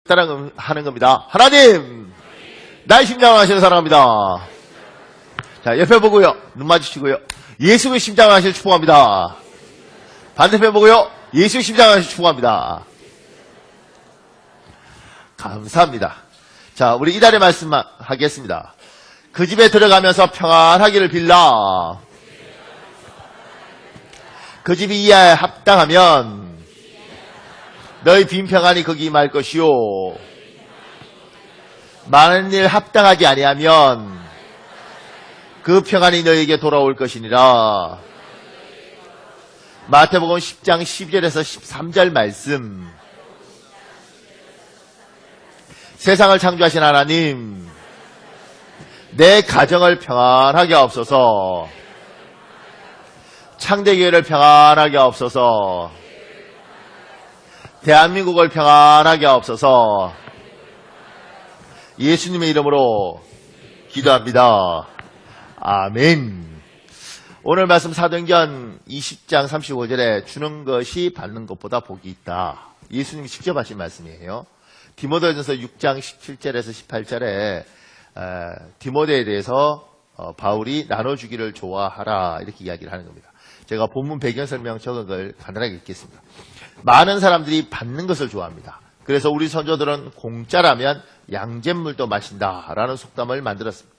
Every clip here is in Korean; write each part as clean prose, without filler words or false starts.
따라하는 겁니다. 하나님, 나의 심장을 하시는 사랑합니다. 자, 옆에 보고요. 눈 마주치고요. 예수의 심장을 하시는 축복합니다. 반대편 보고요. 예수의 심장을 하시는 축복합니다. 감사합니다. 자, 우리 이달의 말씀 하겠습니다. 그 집에 들어가면서 평안하기를 빌라. 그 집이 이하에 합당하면 너희 빈 평안이 거기 임할 것이요. 많은 일 합당하지 아니하면 그 평안이 너희에게 돌아올 것이니라. 마태복음 10장 12절에서 13절 말씀. 세상을 창조하신 하나님, 내 가정을 평안하게 하옵소서. 창대교회를 평안하게 하옵소서. 대한민국을 평안하게 하옵소서. 예수님의 이름으로 기도합니다. 아멘. 오늘 말씀 사도행전 20장 35절에 주는 것이 받는 것보다 복이 있다. 예수님이 직접 하신 말씀이에요. 디모데전서 6장 17절에서 18절에 디모데에 대해서 바울이 나눠주기를 좋아하라 이렇게 이야기를 하는 겁니다. 제가 본문 배경 설명 적은 걸 간단하게 읽겠습니다. 많은 사람들이 받는 것을 좋아합니다. 그래서 우리 선조들은 공짜라면 양잿물도 마신다라는 속담을 만들었습니다.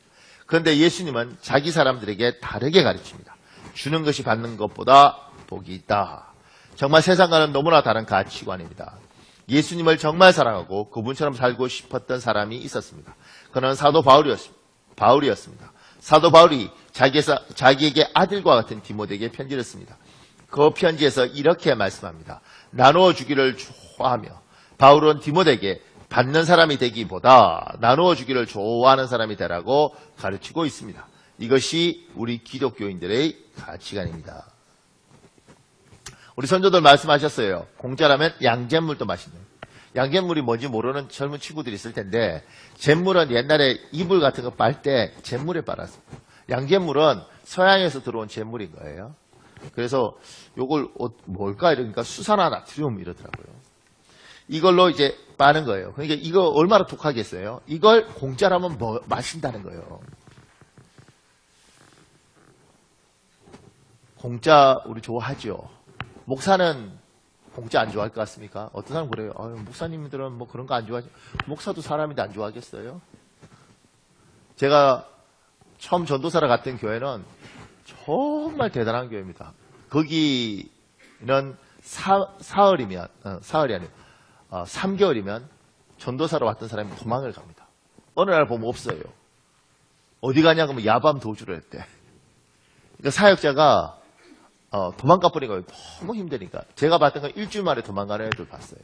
그런데 예수님은 자기 사람들에게 다르게 가르칩니다. 주는 것이 받는 것보다 복이 있다. 정말 세상과는 너무나 다른 가치관입니다. 예수님을 정말 사랑하고 그분처럼 살고 싶었던 사람이 있었습니다. 그는 사도 바울이었습니다. 사도 바울이 자기에게 아들과 같은 디모데에게 편지를 씁니다. 그 편지에서 이렇게 말씀합니다. 나누어 주기를 좋아하며, 바울은 디모데에게 받는 사람이 되기보다 나누어 주기를 좋아하는 사람이 되라고 가르치고 있습니다. 이것이 우리 기독교인들의 가치관입니다. 우리 선조들 말씀하셨어요. 공짜라면 양잿물도 마신다. 양잿물이 뭔지 모르는 젊은 친구들이 있을 텐데, 잿물은 옛날에 이불 같은 거 빨 때 잿물에 빨았습니다. 양잿물은 서양에서 들어온 잿물인 거예요. 그래서 요걸 뭘까 이러니까 수산화 나트륨 이러더라고요. 이걸로 이제 빠는 거예요. 그러니까 이거 얼마나 독하겠어요? 이걸 공짜라면 마신다는 거예요. 공짜 우리 좋아하죠. 목사는 공짜 안 좋아할 것 같습니까? 어떤 사람 그래요. 목사님들은 뭐 그런 거 안 좋아하지. 목사도 사람인데 안 좋아하겠어요? 제가 처음 전도사로 갔던 교회는 정말 대단한 교회입니다. 거기는 사흘이면, 사흘이 아니고 3개월이면 전도사로 왔던 사람이 도망을 갑니다. 어느 날 보면 없어요. 어디 가냐 그러면 야밤 도주를 했대. 그러니까 사역자가 도망가 버린 거예요. 너무 힘드니까. 제가 봤던 건 일주일 만에 도망가는 애들 봤어요.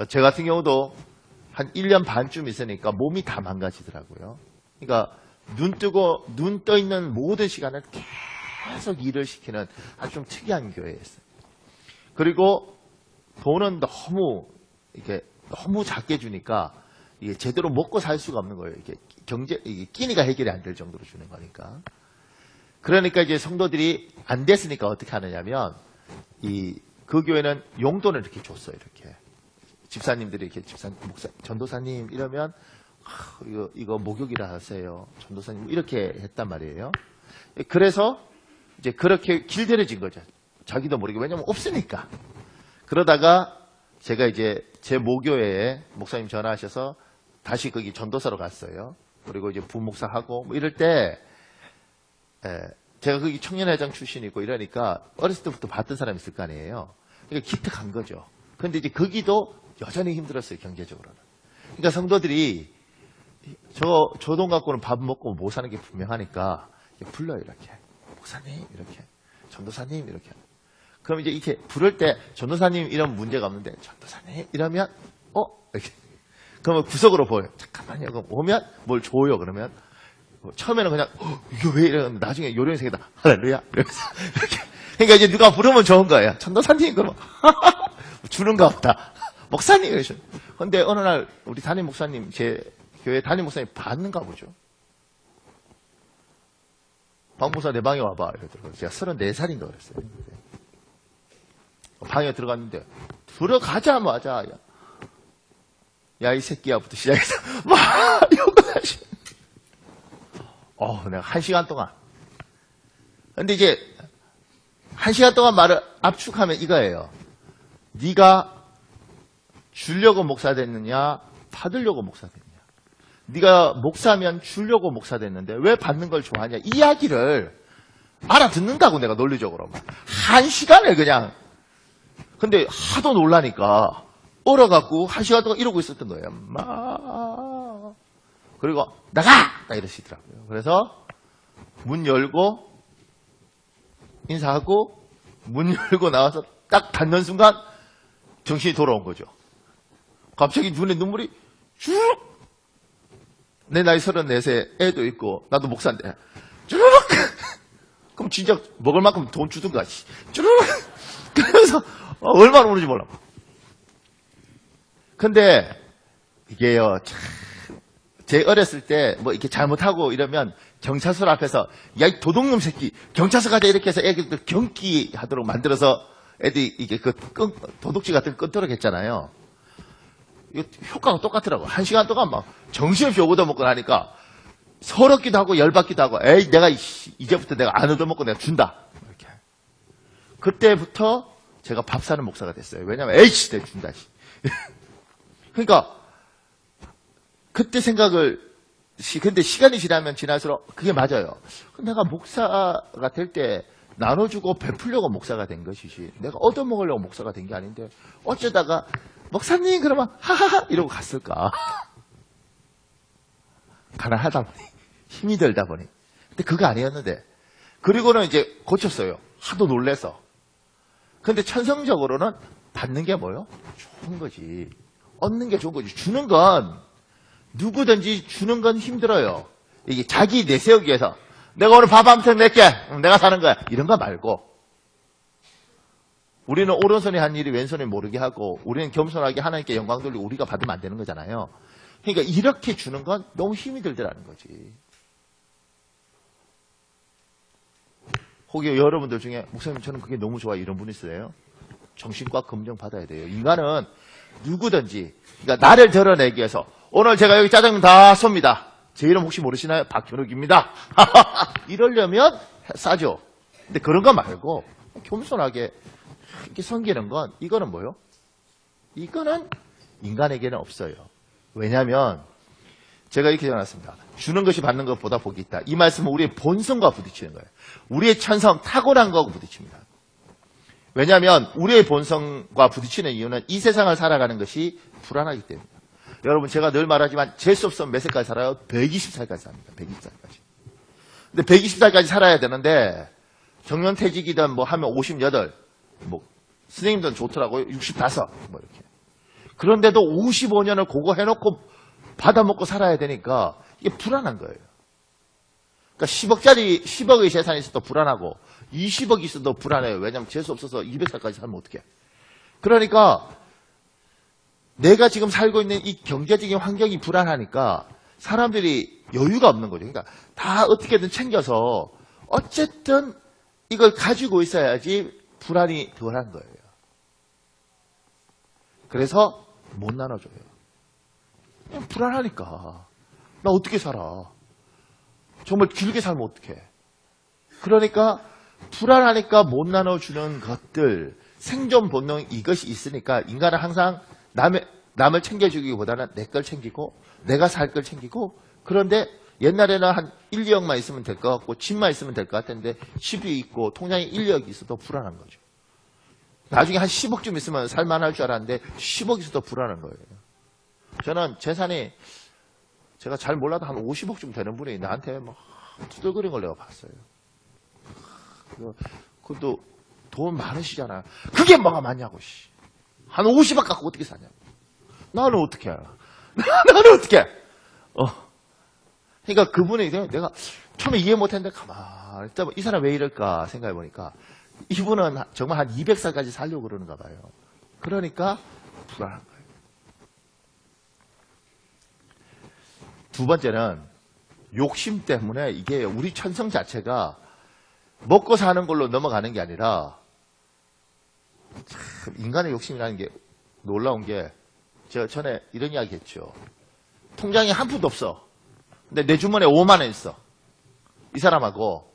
제 같은 경우도 한 1년 반쯤 있으니까 몸이 다 망가지더라고요. 그러니까 눈 떠 있는 모든 시간을 계속 일을 시키는 아주 좀 특이한 교회였어요. 그리고 돈은 너무 작게 주니까 이게 제대로 먹고 살 수가 없는 거예요. 이게 끼니가 해결이 안 될 정도로 주는 거니까. 그러니까 이제 성도들이 안 됐으니까 어떻게 하느냐면 그 교회는 용돈을 이렇게 줬어요. 이렇게 집사님들이 이렇게 전도사님 이러면 이거 목욕이라 하세요. 전도사님 이렇게 했단 말이에요. 그래서 이제 그렇게 길들여진 거죠. 자기도 모르게. 왜냐면 없으니까. 그러다가 제가 이제 제 모교회에 목사님 전화하셔서 다시 거기 전도사로 갔어요. 그리고 이제 부목사하고 뭐 이럴 때 제가 거기 청년회장 출신이고 이러니까 어렸을 때부터 봤던 사람이 있을 거 아니에요. 그러니까 기특한 거죠. 그런데 이제 거기도 여전히 힘들었어요. 경제적으로는. 그러니까 성도들이 저 돈 갖고는 밥 먹고 못 사는 게 분명하니까 불러요. 이렇게 목사님 이렇게 전도사님 이렇게. 그럼 이제 이렇게 부를 때 전도사님 이런 문제가 없는데 전도사님 이러면 이렇게 그러면 구석으로 보여요. 잠깐만요. 그럼 오면 뭘 줘요. 그러면 처음에는 그냥 이게 왜 이러는데 나중에 요령 생기다 할렐루야 이러면서 이렇게. 그러니까 이제 누가 부르면 좋은 거예요. 전도사님 그러면 주는가 보다. 목사님 이러셔. 근데 어느 날 우리 담임 목사님 제 교회 담임 목사님 받는가 보죠. 박 목사 내 방에 와봐 이러더라고요. 제가 34살인가 그랬어요. 방에 들어갔는데 들어가자마자 야, 이 새끼야부터 시작해서 막 욕을 하시. 내가 1시간 동안. 근데 이제 1시간 동안 말을 압축하면 이거예요. 네가 주려고 목사 됐느냐, 받으려고 목사 됐느냐. 네가 목사면 주려고 목사 됐는데 왜 받는 걸 좋아하냐. 이야기를 알아듣는다고 내가 논리적으로. 1시간을 그냥. 근데 하도 놀라니까 얼어갖고 1시간 동안 이러고 있었던 거예요. 막. 그리고 나가! 딱 이러시더라고요. 그래서 문 열고 인사하고 문 열고 나와서 딱 닫는 순간 정신이 돌아온 거죠. 갑자기 눈에 눈물이 쭉! 내 나이 34세 애도 있고 나도 목사인데 쭉! 그럼 진짜 먹을 만큼 돈 주든가. 쭉! 그래서 얼마나 오는지 몰라. 근데 이게요, 제 어렸을 때 뭐 이렇게 잘못하고 이러면 경찰서 앞에서 야, 이 도둑놈 새끼 경찰서 가자 이렇게 해서 애기들 경기하도록 만들어서 애들이 이게 그 도둑질 같은 거 끊도록 했잖아요. 이거 효과가 똑같더라고. 1시간 동안 막 정신없이 얻어먹고 나니까 서럽기도 하고 열받기도 하고 에이 내가 이제부터 내가 안 얻어먹고 내가 준다. 이렇게. 그때부터 제가 밥 사는 목사가 됐어요. 왜냐면 에이씨 내가 준다. 그러니까 그때 생각을 근데 시간이 지나면 지날수록 그게 맞아요. 내가 목사가 될 때 나눠주고 베풀려고 목사가 된 것이지 내가 얻어먹으려고 목사가 된 게 아닌데 어쩌다가 목사님 그러면 하하하 이러고 갔을까. 가난하다 보니 힘이 들다 보니. 근데 그거 아니었는데 그리고는 이제 고쳤어요. 하도 놀래서. 근데 천성적으로는 받는 게 뭐요? 좋은 거지. 얻는 게 좋은 거지. 주는 건 누구든지 주는 건 힘들어요. 이게 자기 내세우기 위해서 내가 오늘 밥 한 팩 낼게. 내가 사는 거야. 이런 거 말고 우리는 오른손이 한 일이 왼손이 모르게 하고 우리는 겸손하게 하나님께 영광 돌리고 우리가 받으면 안 되는 거잖아요. 그러니까 이렇게 주는 건 너무 힘이 들더라는 거지. 혹시 여러분들 중에 목사님 저는 그게 너무 좋아 이런 분 있어요? 정신과 검정 받아야 돼요. 인간은 누구든지 그러니까 나를 드러내기 위해서 오늘 제가 여기 짜장면 다 쏩니다. 제 이름 혹시 모르시나요? 박현욱입니다. 이러려면 싸죠. 근데 그런 거 말고 겸손하게 이렇게 섬기는 건 이거는 뭐요? 이거는 인간에게는 없어요. 왜냐하면 제가 이렇게 적어놨습니다. 주는 것이 받는 것보다 복이 있다. 이 말씀은 우리의 본성과 부딪히는 거예요. 우리의 천성, 탁월한 거하고 부딪힙니다. 왜냐하면 우리의 본성과 부딪히는 이유는 이 세상을 살아가는 것이 불안하기 때문입니다. 여러분 제가 늘 말하지만 재수 없으면 몇 살까지 살아요? 120살까지 삽니다. 120살까지. 근데 120살까지 살아야 되는데 정년퇴직이든 뭐 하면 58, 뭐 선생님들은 좋더라고요. 65, 뭐 이렇게. 그런데도 55년을 그거 해놓고 받아먹고 살아야 되니까 이게 불안한 거예요. 그러니까 10억의 재산이 있어도 불안하고 20억이 있어도 불안해요. 왜냐하면 재수 없어서 200살까지 살면 어떡해. 그러니까 내가 지금 살고 있는 이 경제적인 환경이 불안하니까 사람들이 여유가 없는 거죠. 그러니까 다 어떻게든 챙겨서 어쨌든 이걸 가지고 있어야지 불안이 덜한 거예요. 그래서 못 나눠줘요. 그냥 불안하니까. 나 어떻게 살아? 정말 길게 살면 어떡해? 그러니까 불안하니까 못 나눠주는 것들, 생존 본능 이것이 있으니까 인간은 항상 남을 챙겨주기보다는 내 걸 챙기고 내가 살 걸 챙기고 그런데 옛날에는 한 1, 2억만 있으면 될 것 같고 집만 있으면 될 것 같은데 10이 있고 통장에 1, 2억이 있어도 불안한 거죠. 나중에 한 10억쯤 있으면 살만할 줄 알았는데 10억 있어도 불안한 거예요. 저는 재산이 제가 잘 몰라도 한 50억쯤 되는 분이 나한테 막 투덜거리는 걸 내가 봤어요. 그것도 돈 많으시잖아요. 그게 뭐가 많냐고. 한 50억 갖고 어떻게 사냐고. 나는 어떻게 알아? 나는 어떻게 해? 그러니까 그분이 내가 처음에 이해 못했는데 가만히 있다 이 사람 왜 이럴까 생각해 보니까 이분은 정말 한 200살까지 살려고 그러는가 봐요. 그러니까 불안한 거예요. 두 번째는 욕심 때문에 이게 우리 천성 자체가 먹고 사는 걸로 넘어가는 게 아니라 참 인간의 욕심이라는 게 놀라운 게 제가 전에 이런 이야기 했죠. 통장에 한 푼도 없어. 근데 내 주머니에 5만 원 있어. 이 사람하고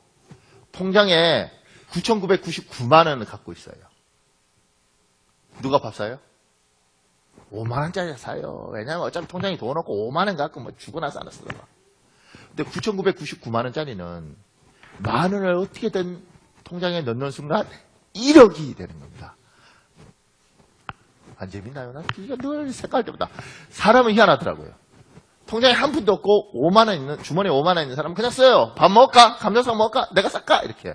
통장에 9,999만 원을 갖고 있어요. 누가 밥 사요? 5만 원짜리 사요. 왜냐면 어차피 통장에 돈 없고 5만 원 갖고 뭐 죽어나 싸놨어. 근데 9,999만 원짜리는 만 원을 어떻게든 통장에 넣는 순간 1억이 되는 겁니다. 안 재밌나요? 난 이거 늘 생각할 때마다 사람은 희한하더라고요. 통장에 한 푼도 없고 5만 원 있는, 주머니에 5만 원 있는 사람은 그냥 써요. 밥 먹을까? 감자탕 먹을까? 내가 쌀까? 이렇게.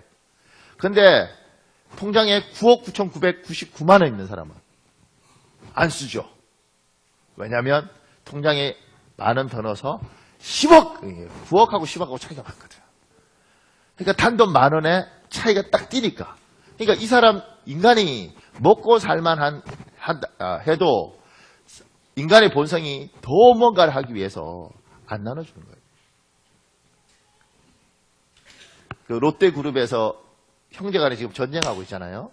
근데 통장에 9억 9,999만 원 있는 사람은 안 쓰죠. 왜냐하면 통장에 만 원 더 넣어서 10억, 9억하고 10억하고 차이가 많거든. 그러니까 단돈 만 원에 차이가 딱 뛰니까. 그러니까 이 사람 인간이 먹고 살만 해도 인간의 본성이 더 뭔가를 하기 위해서 안 나눠주는 거예요. 그 롯데그룹에서 형제간에 지금 전쟁하고 있잖아요.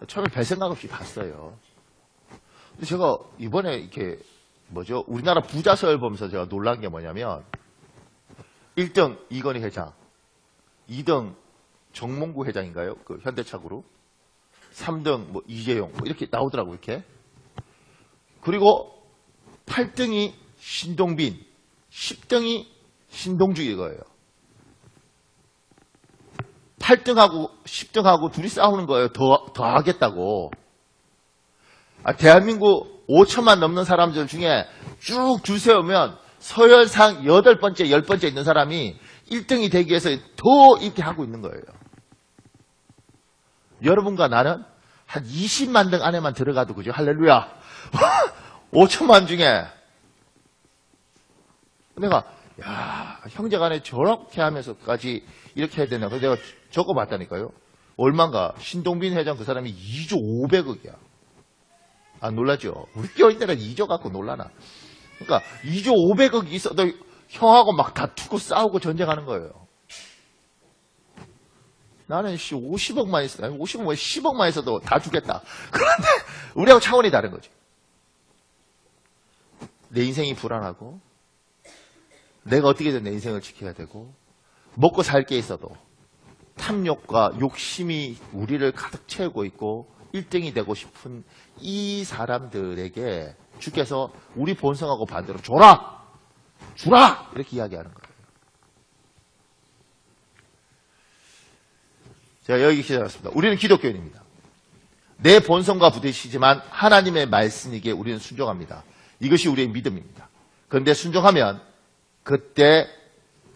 처음에 별 생각 없이 봤어요. 근데 제가 이번에 이렇게 우리나라 부자서열 보면서 제가 놀란 게 뭐냐면 1등 이건희 회장, 2등 정몽구 회장인가요? 그 현대차그룹. 3등 뭐 이재용 뭐 이렇게 나오더라고요. 이렇게. 그리고 8등이 신동빈, 10등이 신동주 이거예요. 8등하고 10등하고 둘이 싸우는 거예요. 더 하겠다고. 대한민국 5천만 넘는 사람들 중에 쭉 줄 세우면 서열상 8번째, 10번째 있는 사람이 1등이 되기 위해서 더 이렇게 하고 있는 거예요. 여러분과 나는 한 20만 등 안에만 들어가도 그죠? 할렐루야. 5천만 중에 내가 형제간에 저렇게 하면서까지 이렇게 해야 되나? 그래서 내가 적어봤다니까요. 얼마인가? 신동빈 회장 그 사람이 2조 500억이야. 안 놀라죠? 우리 교인들은 2조 갖고 놀라나? 그러니까 2조 500억이 있어도 형하고 막 다투고 싸우고 전쟁하는 거예요. 나는 50억만 있어. 50억, 10억만 있어도 다 주겠다. 그런데 우리하고 차원이 다른 거지. 내 인생이 불안하고 내가 어떻게든 내 인생을 지켜야 되고 먹고 살 게 있어도 탐욕과 욕심이 우리를 가득 채우고 있고 1등이 되고 싶은 이 사람들에게 주께서 우리 본성하고 반대로 줘라! 주라! 이렇게 이야기하는 거예요. 제가 여기 시작했습니다. 우리는 기독교인입니다. 내 본성과 부딪히지만 하나님의 말씀이기에 우리는 순종합니다. 이것이 우리의 믿음입니다. 그런데 순종하면 그때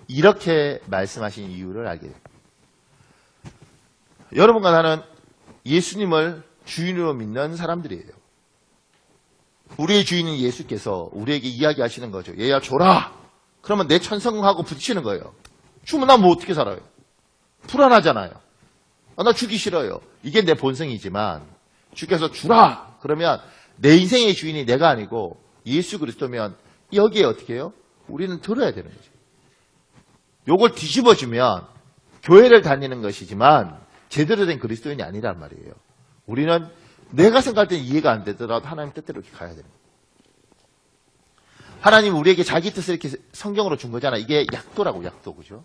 이렇게 말씀하신 이유를 알게 됩니다. 여러분과 나는 예수님을 주인으로 믿는 사람들이에요. 우리의 주인은 예수께서 우리에게 이야기하시는 거죠. 얘야 줘라. 그러면 내 천성하고 부딪히는 거예요. 주면 난 뭐 어떻게 살아요? 불안하잖아요. 나 주기 싫어요. 이게 내 본성이지만 주께서 주라. 그러면 내 인생의 주인이 내가 아니고 예수 그리스도면 여기에 어떻게 해요? 우리는 들어야 되는 거죠. 요걸 뒤집어주면 교회를 다니는 것이지만 제대로 된 그리스도인이 아니란 말이에요. 우리는 내가 생각할 때는 이해가 안 되더라도 하나님 뜻대로 이렇게 가야 됩니다. 하나님 우리에게 자기 뜻을 이렇게 성경으로 준 거잖아. 이게 약도라고, 약도. 그죠?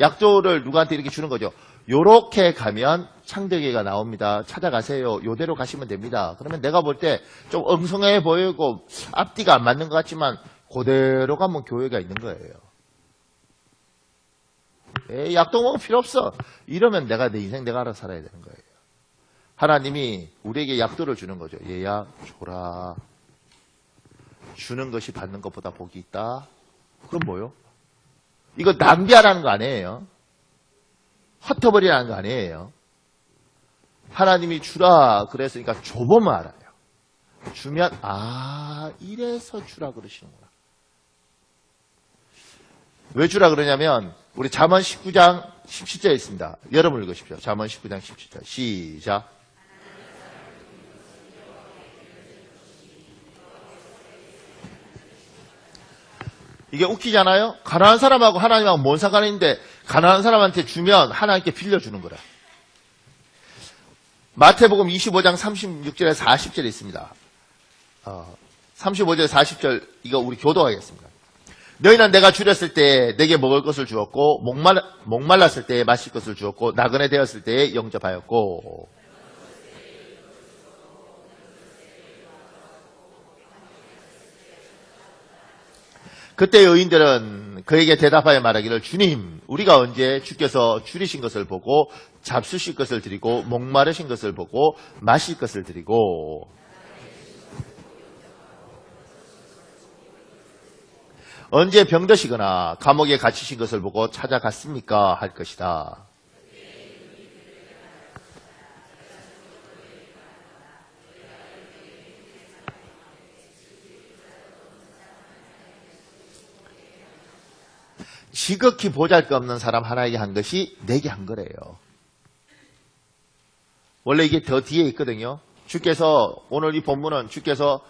약도를 누구한테 이렇게 주는 거죠. 요렇게 가면 창대교회가 나옵니다. 찾아가세요. 요대로 가시면 됩니다. 그러면 내가 볼 때 좀 엉성해 보이고 앞뒤가 안 맞는 것 같지만 그대로 가면 교회가 있는 거예요. 약도 먹을 필요 없어. 이러면 내가 내 인생 내가 알아서 살아야 되는 거예요. 하나님이 우리에게 약도를 주는 거죠. 얘야 줘라. 주는 것이 받는 것보다 복이 있다. 그럼 뭐요? 이거 낭비하라는 거 아니에요. 헛터버리라는 거 아니에요. 하나님이 주라 그랬으니까 줘보면 알아요. 주면 이래서 주라 그러시는구나. 왜 주라 그러냐면 우리 잠언 19장 17절에 있습니다. 여러분 읽으십시오. 잠언 19장 17절 시작. 이게 웃기잖아요. 가난한 사람하고 하나님하고 뭔 상관이 있는데 가난한 사람한테 주면 하나님께 빌려주는 거라. 마태복음 25장 36절에 40절에 있습니다. 35절 40절 이거 우리 교도하겠습니다. 너희는 내가 줄였을 때 내게 먹을 것을 주었고 목말랐을 때 마실 것을 주었고 나그네 되었을 때 영접하였고 그때 의인들은 그에게 대답하여 말하기를 주님 우리가 언제 주께서 줄이신 것을 보고 잡수실 것을 드리고 목마르신 것을 보고 마실 것을 드리고 언제 병드시거나 감옥에 갇히신 것을 보고 찾아갔습니까? 할 것이다. 지극히 보잘것없는 사람 하나에게 한 것이 내게 한 거래요. 원래 이게 더 뒤에 있거든요. 주께서 오늘 이 본문은 주께서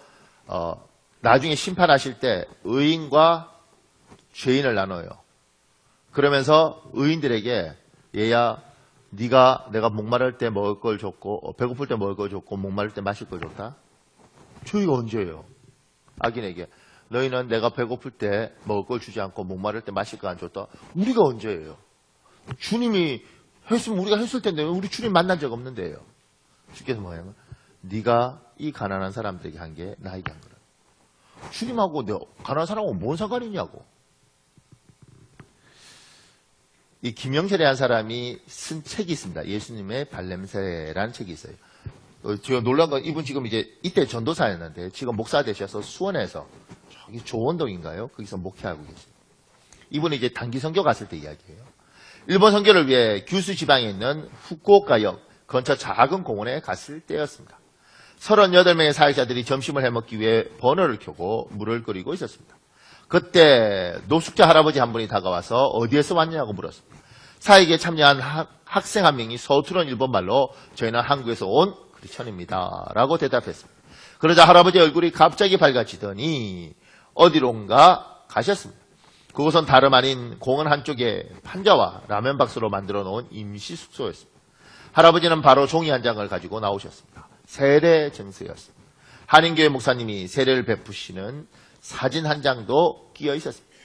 나중에 심판하실 때 의인과 죄인을 나눠요. 그러면서 의인들에게 얘야 네가 내가 목마를 때 먹을 걸 줬고 배고플 때 먹을 걸 줬고 목마를 때 마실 걸 줬다. 저희가 언제예요? 악인에게 너희는 내가 배고플 때 먹을 걸 주지 않고 목마를 때 마실 거 안 줬다. 우리가 언제예요? 주님이 했으면 우리가 했을 텐데 우리 주님 만난 적 없는데요. 주께서 뭐예요? 네가 이 가난한 사람들에게 한 게 나에게 한 거라. 주님하고 가난한 사람하고 뭔 상관이냐고. 이 김영철이라는 사람이 쓴 책이 있습니다. 예수님의 발냄새라는 책이 있어요. 제가 놀란 건 이분 지금 이제 이때 전도사였는데 지금 목사 되셔서 수원에서 저기 조원동인가요? 거기서 목회하고 계세요. 이분이 이제 단기 선교 갔을 때 이야기예요. 일본 선교를 위해 규슈 지방에 있는 후쿠오카역 근처 작은 공원에 갔을 때였습니다. 38명의 사역자들이 점심을 해먹기 위해 버너를 켜고 물을 끓이고 있었습니다. 그때 노숙자 할아버지 한 분이 다가와서 어디에서 왔냐고 물었습니다. 사역에 참여한 학생 한 명이 서투른 일본말로 저희는 한국에서 온 크리스천입니다 라고 대답했습니다. 그러자 할아버지 얼굴이 갑자기 밝아지더니 어디론가 가셨습니다. 그곳은 다름 아닌 공원 한쪽에 판자와 라면 박스로 만들어 놓은 임시 숙소였습니다. 할아버지는 바로 종이 한 장을 가지고 나오셨습니다. 세례 증서였습니다. 한인교회 목사님이 세례를 베푸시는 사진 한 장도 끼어 있었습니다.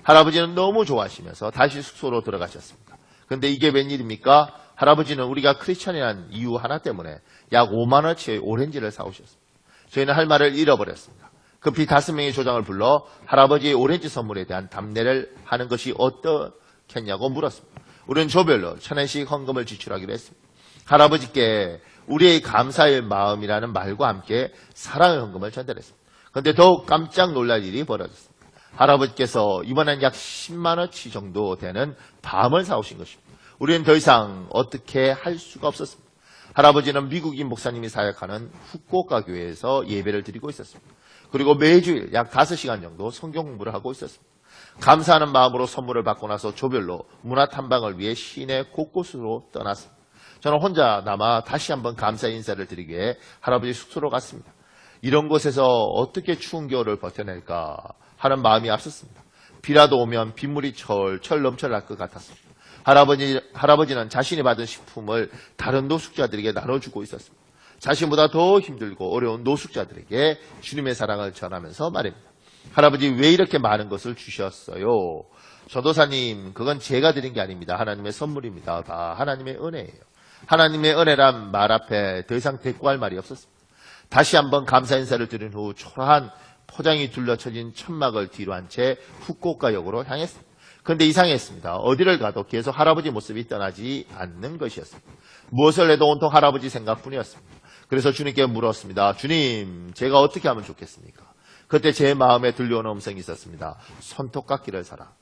할아버지는 너무 좋아하시면서 다시 숙소로 들어가셨습니다. 그런데 이게 웬일입니까? 할아버지는 우리가 크리스천이라는 이유 하나 때문에 약 5만 원치의 오렌지를 사오셨습니다. 저희는 할 말을 잃어버렸습니다. 급히 5명의 조장을 불러 할아버지의 오렌지 선물에 대한 답례를 하는 것이 어떻겠냐고 물었습니다. 우리는 조별로 1,000원씩 헌금을 지출하기로 했습니다. 할아버지께 우리의 감사의 마음이라는 말과 함께 사랑의 헌금을 전달했습니다. 그런데 더욱 깜짝 놀랄 일이 벌어졌습니다. 할아버지께서 이번엔 약 10만 원치 정도 되는 밤을 사오신 것입니다. 우리는 더 이상 어떻게 할 수가 없었습니다. 할아버지는 미국인 목사님이 사역하는 후쿠오카 교회에서 예배를 드리고 있었습니다. 그리고 매주일 약 5시간 정도 성경 공부를 하고 있었습니다. 감사하는 마음으로 선물을 받고 나서 조별로 문화 탐방을 위해 시내 곳곳으로 떠났습니다. 저는 혼자 남아 다시 한번 감사 인사를 드리기 위해 할아버지 숙소로 갔습니다. 이런 곳에서 어떻게 추운 겨울을 버텨낼까 하는 마음이 앞섰습니다. 비라도 오면 빗물이 철철 넘쳐날 것 같았습니다. 할아버지는 자신이 받은 식품을 다른 노숙자들에게 나눠주고 있었습니다. 자신보다 더 힘들고 어려운 노숙자들에게 주님의 사랑을 전하면서 말입니다. 할아버지 왜 이렇게 많은 것을 주셨어요? 전도사님 그건 제가 드린 게 아닙니다. 하나님의 선물입니다. 다 하나님의 은혜예요. 하나님의 은혜란 말 앞에 더 이상 대꾸할 말이 없었습니다. 다시 한번 감사 인사를 드린 후 초라한 포장이 둘러쳐진 천막을 뒤로 한 채 후쿠오카역으로 향했습니다. 그런데 이상했습니다. 어디를 가도 계속 할아버지 모습이 떠나지 않는 것이었습니다. 무엇을 해도 온통 할아버지 생각뿐이었습니다. 그래서 주님께 물었습니다. 주님, 제가 어떻게 하면 좋겠습니까? 그때 제 마음에 들려오는 음성이 있었습니다. 손톱깎이를 사라.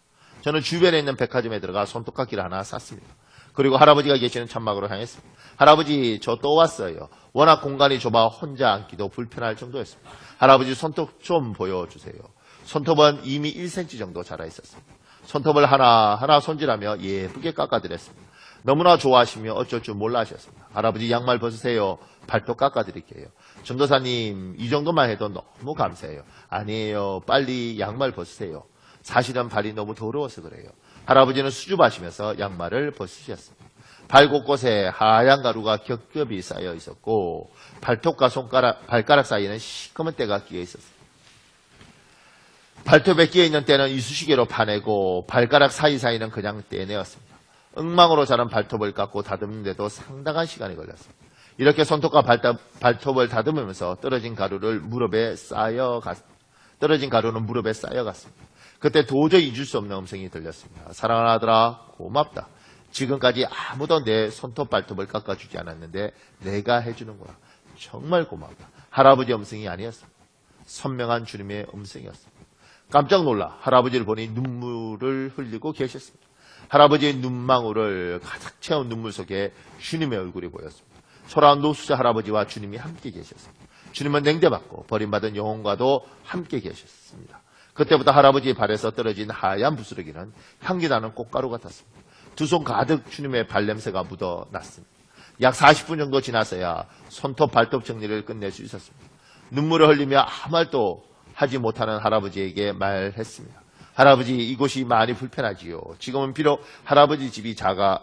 저는 주변에 있는 백화점에 들어가 손톱깎이를 하나 샀습니다. 그리고 할아버지가 계시는 천막으로 향했습니다. 할아버지, 저 또 왔어요. 워낙 공간이 좁아 혼자 앉기도 불편할 정도였습니다. 할아버지 손톱 좀 보여주세요. 손톱은 이미 1cm 정도 자라 있었습니다. 손톱을 하나하나 손질하며 예쁘게 깎아드렸습니다. 너무나 좋아하시며 어쩔 줄 몰라 하셨습니다. 할아버지 양말 벗으세요. 발톱 깎아드릴게요. 전도사님 이 정도만 해도 너무 감사해요. 아니에요. 빨리 양말 벗으세요. 사실은 발이 너무 더러워서 그래요. 할아버지는 수줍어하시면서 양말을 벗으셨습니다. 발 곳곳에 하얀 가루가 겹겹이 쌓여 있었고 발톱과 발가락 사이에는 시커먼 때가 끼어 있었습니다. 발톱에 끼어 있는 때는 이쑤시개로 파내고 발가락 사이사이는 그냥 떼내었습니다. 엉망으로 자란 발톱을 깎고 다듬는데도 상당한 시간이 걸렸습니다. 이렇게 손톱과 발톱을 다듬으면서 떨어진 가루는 무릎에 쌓여갔습니다. 그때 도저히 잊을 수 없는 음성이 들렸습니다. 사랑하는 아들아, 고맙다. 지금까지 아무도 내 손톱 발톱을 깎아주지 않았는데 내가 해주는구나. 정말 고맙다. 할아버지의 음성이 아니었습니다. 선명한 주님의 음성이었습니다. 깜짝 놀라 할아버지를 보니 눈물을 흘리고 계셨습니다. 할아버지의 눈망울을 가득 채운 눈물 속에 주님의 얼굴이 보였습니다. 초라한 노숙자 할아버지와 주님이 함께 계셨습니다. 주님은 냉대받고 버림받은 영혼과도 함께 계셨습니다. 그때부터 할아버지의 발에서 떨어진 하얀 부스러기는 향기나는 꽃가루 같았습니다. 두 손 가득 주님의 발냄새가 묻어났습니다. 약 40분 정도 지나서야 손톱 발톱 정리를 끝낼 수 있었습니다. 눈물을 흘리며 아무 말도 하지 못하는 할아버지에게 말했습니다. 할아버지, 이곳이 많이 불편하지요. 지금은 비록 할아버지 집이 작아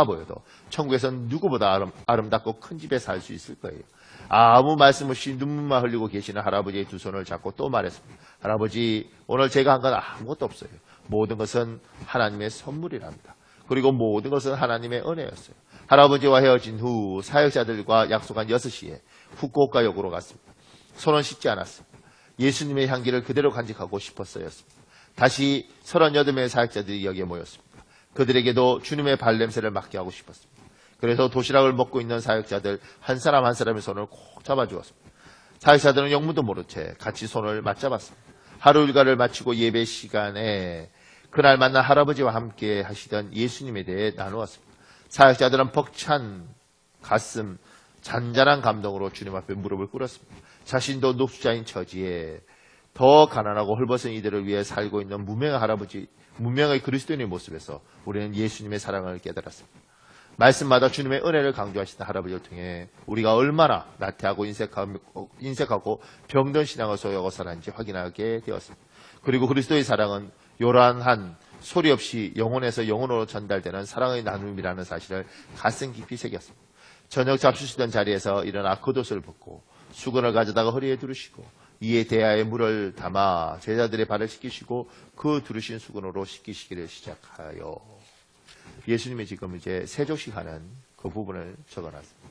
보여도 천국에선 누구보다 아름답고 큰 집에 살 수 있을 거예요. 아무 말씀 없이 눈물만 흘리고 계시는 할아버지의 두 손을 잡고 또 말했습니다. 할아버지, 오늘 제가 한 건 아무것도 없어요. 모든 것은 하나님의 선물이랍니다. 그리고 모든 것은 하나님의 은혜였어요. 할아버지와 헤어진 후 사역자들과 약속한 6시에 후쿠오카역으로 갔습니다. 손은 씻지 않았습니다. 예수님의 향기를 그대로 간직하고 싶었어였습니다. 다시 38명의 사역자들이 여기에 모였습니다. 그들에게도 주님의 발냄새를 맡게 하고 싶었습니다. 그래서 도시락을 먹고 있는 사역자들 한 사람 한 사람의 손을 꼭 잡아주었습니다. 사역자들은 영문도 모른 채 같이 손을 맞잡았습니다. 하루 일과를 마치고 예배 시간에 그날 만난 할아버지와 함께 하시던 예수님에 대해 나누었습니다. 사역자들은 벅찬 가슴, 잔잔한 감동으로 주님 앞에 무릎을 꿇었습니다. 자신도 노숙자인 처지에 더 가난하고 헐벗은 이들을 위해 살고 있는 무명의 그리스도인의 모습에서 우리는 예수님의 사랑을 깨달았습니다. 말씀마다 주님의 은혜를 강조하시는 할아버지를 통해 우리가 얼마나 나태하고 인색하고 병든 신앙을 소유하고 살았는지 확인하게 되었습니다. 그리고 그리스도의 사랑은 요란한 소리 없이 영혼에서 영혼으로 전달되는 사랑의 나눔이라는 사실을 가슴 깊이 새겼습니다. 저녁 잡수시던 자리에서 일어나 겉옷을 벗고 수건을 가져다가 허리에 두르시고 이에 대야에 물을 담아 제자들의 발을 씻기시고 그 두르신 수건으로 씻기시기를 시작하여 예수님이 지금 이제 세조식 하는 그 부분을 적어놨습니다.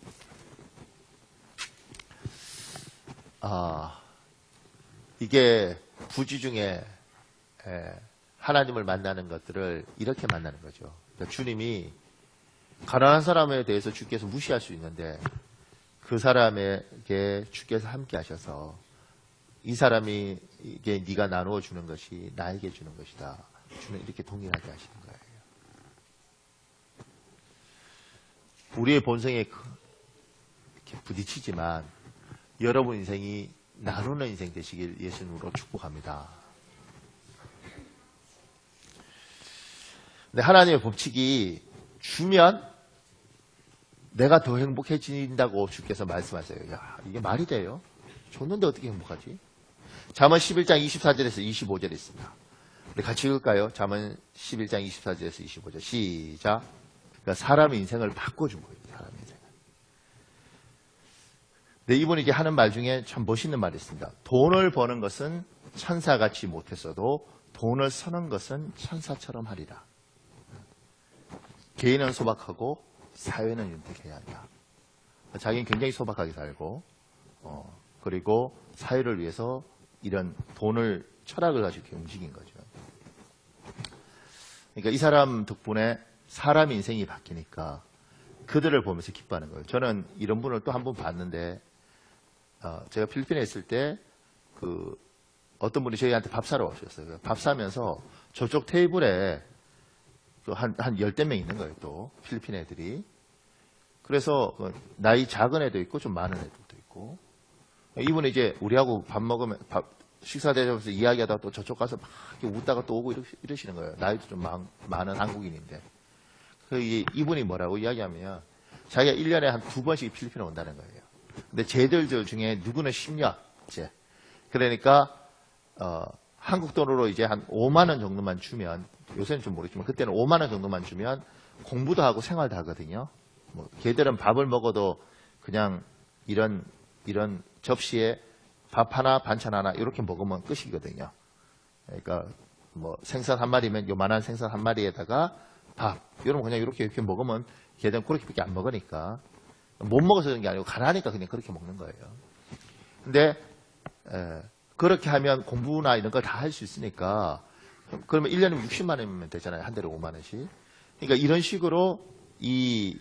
이게 부지 중에 하나님을 만나는 것들을 이렇게 만나는 거죠. 그러니까 주님이 가난한 사람에 대해서 주께서 무시할 수 있는데 그 사람에게 주께서 함께 하셔서 이 사람이 이게 네가 나누어 주는 것이 나에게 주는 것이다. 주는 이렇게 동일하게 하시는 거예요. 우리의 본성에 이렇게 부딪히지만 여러분 인생이 나누는 인생 되시길 예수님으로 축복합니다. 근데 하나님의 법칙이 주면 내가 더 행복해진다고 주께서 말씀하세요. 야, 이게 말이 돼요? 줬는데 어떻게 행복하지? 잠언 11장 24절에서 25절에 있습니다. 우리 같이 읽을까요? 잠언 11장 24절에서 25절 시작. 그러니까 사람의 인생을 바꿔준 거예요. 사람의 인생을. 네, 이분이 이렇게 하는 말 중에 참 멋있는 말이 있습니다. 돈을 버는 것은 천사같이 못했어도 돈을 쓰는 것은 천사처럼 하리라. 개인은 소박하고 사회는 윤택해야 한다. 자기는 굉장히 소박하게 살고 그리고 사회를 위해서 이런 돈을 철학을 가지고 이렇게 움직인 거죠. 그러니까 이 사람 덕분에 사람 인생이 바뀌니까 그들을 보면서 기뻐하는 거예요. 저는 이런 분을 또 한 번 봤는데 제가 필리핀에 있을 때 어떤 분이 저희한테 밥 사러 오셨어요. 밥 사면서 저쪽 테이블에 한 10대 명 있는 거예요. 또 필리핀 애들이. 그래서 나이 작은 애도 있고 좀 많은 애들도 있고 이분이 이제 우리하고 밥 먹으면 식사 대접에서 이야기하다가 또 저쪽 가서 막 웃다가 또 오고 이러시는 거예요. 나이도 좀 많은 한국인인데. 이분이 뭐라고 이야기하면 자기가 1년에 한 2번씩 필리핀에 온다는 거예요. 근데 쟤들 중에 누구는 10년째. 그러니까 한국 돈으로 이제 한 5만 원 정도만 주면 요새는 좀 모르겠지만 그때는 5만 원 정도만 주면 공부도 하고 생활도 하거든요. 뭐 걔들은 밥을 먹어도 그냥 이런 접시에 밥 하나 반찬 하나 이렇게 먹으면 끝이거든요. 그러니까 뭐 생선 한 마리면 요만한 생선 한 마리에다가 밥 이러면 그냥 이렇게 먹으면 걔들은 그렇게밖에 안 먹으니까 못 먹어서 그런 게 아니고 가라니까 그냥 그렇게 먹는 거예요. 근데 그렇게 하면 공부나 이런 걸 다 할 수 있으니까 그러면 1년에 60만 원이면 되잖아요. 한 달에 5만 원씩. 그러니까 이런 식으로 이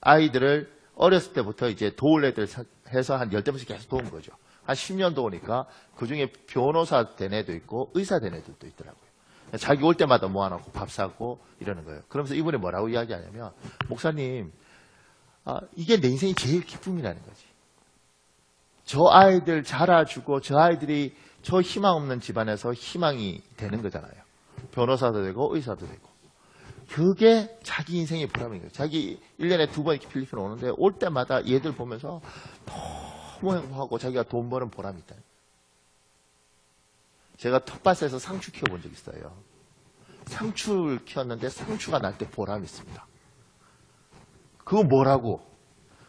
아이들을 어렸을 때부터 이제 도울 애들 해서 한 10대씩 계속 도운 거죠. 한 10년 도우니까 그중에 변호사 된 애도 있고 의사 된 애들도 있더라고요. 자기 올 때마다 모아놓고 밥 사고 이러는 거예요. 그러면서 이분이 뭐라고 이야기하냐면 목사님 이게 내 인생이 제일 기쁨이라는 거지. 저 아이들 자라주고 저 아이들이 저 희망 없는 집안에서 희망이 되는 거잖아요. 변호사도 되고 의사도 되고. 그게 자기 인생의 보람인 거예요. 자기 1년에 2번 이렇게 필리핀 오는데 올 때마다 얘들 보면서 너무 행복하고 자기가 돈 버는 보람이 있다. 제가 텃밭에서 상추 키워본 적 있어요. 상추를 키웠는데 상추가 날 때 보람이 있습니다. 그거 뭐라고?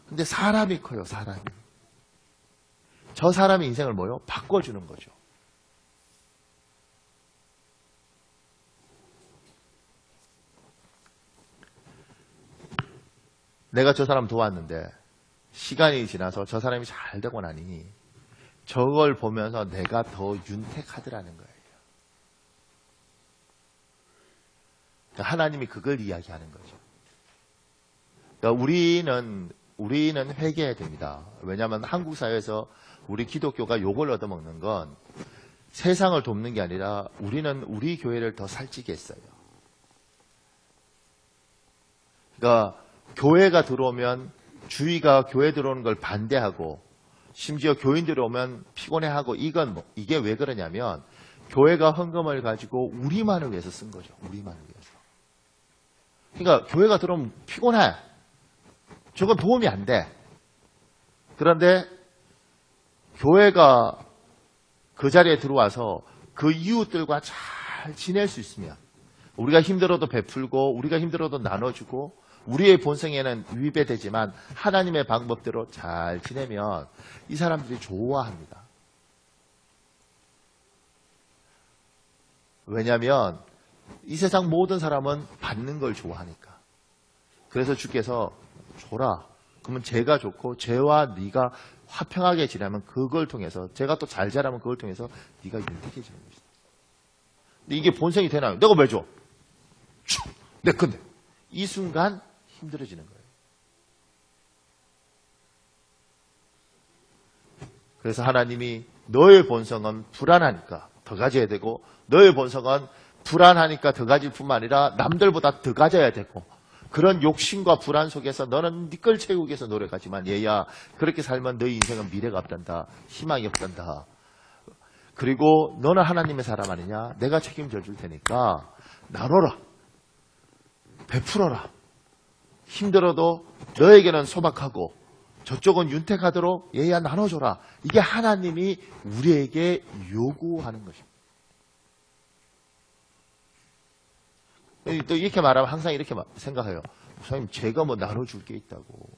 근데 사람이 커요, 사람이. 저 사람의 인생을 뭐요? 바꿔주는 거죠. 내가 저 사람 도왔는데 시간이 지나서 저 사람이 잘 되고 나니 저걸 보면서 내가 더 윤택하더라는 거예요. 그러니까 하나님이 그걸 이야기하는 거죠. 그러니까 우리는 회개해야 됩니다. 왜냐하면 한국 사회에서 우리 기독교가 욕을 얻어먹는 건 세상을 돕는 게 아니라 우리는 우리 교회를 더 살찌게 했어요. 그러니까 교회가 들어오면 주위가 교회 들어오는 걸 반대하고 심지어 교인들이 오면 피곤해하고 이게 왜 그러냐면 교회가 헌금을 가지고 우리만을 위해서 쓴 거죠. 우리만을 위해서. 그러니까 교회가 들어오면 피곤해. 저건 도움이 안 돼. 그런데 교회가 그 자리에 들어와서 그 이웃들과 잘 지낼 수 있으면 우리가 힘들어도 베풀고 우리가 힘들어도 나눠주고 우리의 본성에는 위배되지만 하나님의 방법대로 잘 지내면 이 사람들이 좋아합니다. 왜냐하면 이 세상 모든 사람은 받는 걸 좋아하니까. 그래서 주께서 줘라. 그러면 제가 좋고 죄와 네가 화평하게 지내면 그걸 통해서 제가 또 잘 자라면 그걸 통해서 네가 윤택해지는 것이다. 근데 이게 본성이 되나요? 내가 왜 줘? 내 건데. 이 순간 힘들어지는 거예요. 그래서 하나님이 너의 본성은 불안하니까 더 가져야 되고 너의 본성은 불안하니까 더 가질 뿐만 아니라 남들보다 더 가져야 되고 그런 욕심과 불안 속에서 너는 네 걸 채우기 위해서 노력하지만 얘야 그렇게 살면 너의 인생은 미래가 없단다. 희망이 없단다. 그리고 너는 하나님의 사람 아니냐? 내가 책임져 줄 테니까 나눠라. 베풀어라. 힘들어도 너에게는 소박하고 저쪽은 윤택하도록 얘야 나눠줘라. 이게 하나님이 우리에게 요구하는 것입니다. 또 이렇게 말하면 항상 이렇게 생각해요. 목사님 제가 뭐 나눠줄 게 있다고.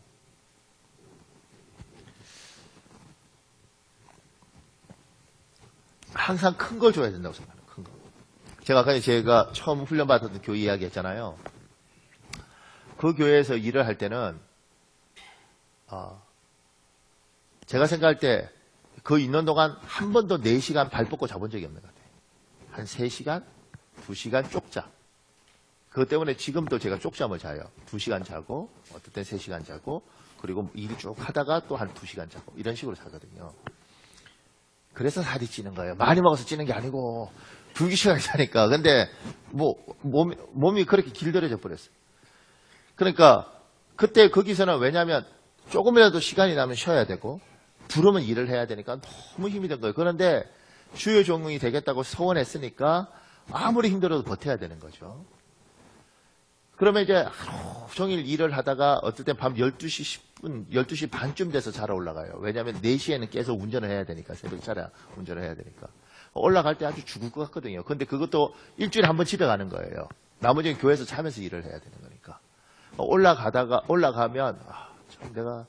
항상 큰 걸 줘야 된다고 생각해요. 큰 거. 제가 처음 훈련받았던 교회 이야기 했잖아요. 그 교회에서 일을 할 때는 제가 생각할 때 그 있는 동안 한 번도 4시간 발 뻗고 자본 적이 없는 것 같아요. 한 3시간, 2시간 쪽자. 그것 때문에 지금도 제가 쪽잠을 자요. 2시간 자고 어떨 땐 3시간 자고 그리고 일 쭉 하다가 또 한 2시간 자고 이런 식으로 자거든요. 그래서 살이 찌는 거예요. 많이 먹어서 찌는 게 아니고 불규칙하게 자니까. 근데 몸이 그렇게 길들여져 버렸어요. 그러니까 그때 거기서는 왜냐하면 조금이라도 시간이 나면 쉬어야 되고 부르면 일을 해야 되니까 너무 힘이 든 거예요. 그런데 주요 종이 되겠다고 소원했으니까 아무리 힘들어도 버텨야 되는 거죠. 그러면 이제 하루 종일 일을 하다가 어떨 땐 밤 12시 10분, 12시 반쯤 돼서 자러 올라가요. 왜냐하면 4시에는 계속 운전을 해야 되니까, 새벽 차량 운전을 해야 되니까. 올라갈 때 아주 죽을 것 같거든요. 근데 그것도 일주일에 한 번 집에 가는 거예요. 나머지는 교회에서 자면서 일을 해야 되는 거니까. 올라가면, 참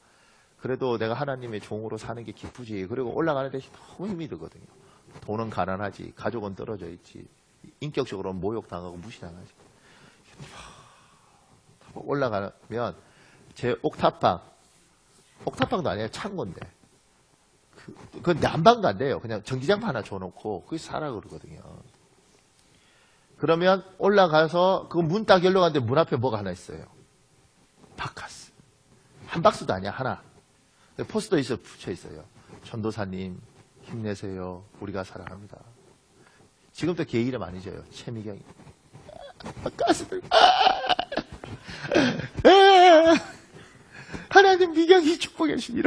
그래도 내가 하나님의 종으로 사는 게 기쁘지. 그리고 올라가는데 너무 힘이 들거든요. 돈은 가난하지. 가족은 떨어져 있지. 인격적으로는 모욕당하고 무시당하지. 올라가면 제 옥탑방도 아니에요. 창고인데. 그건 난방도 안 돼요. 그냥 전기장판 하나 줘놓고 거기서 살아 그러거든요. 그러면 올라가서 그 문 딱 열려가는데 문 앞에 뭐가 하나 있어요. 바카스. 한 박스도 아니야. 하나. 포스터 붙여 있어요. 전도사님 힘내세요. 우리가 사랑합니다. 지금도 걔 이름 안 잊어요. 최미경이. 바카스들. 하나님 미경이 축복해주시니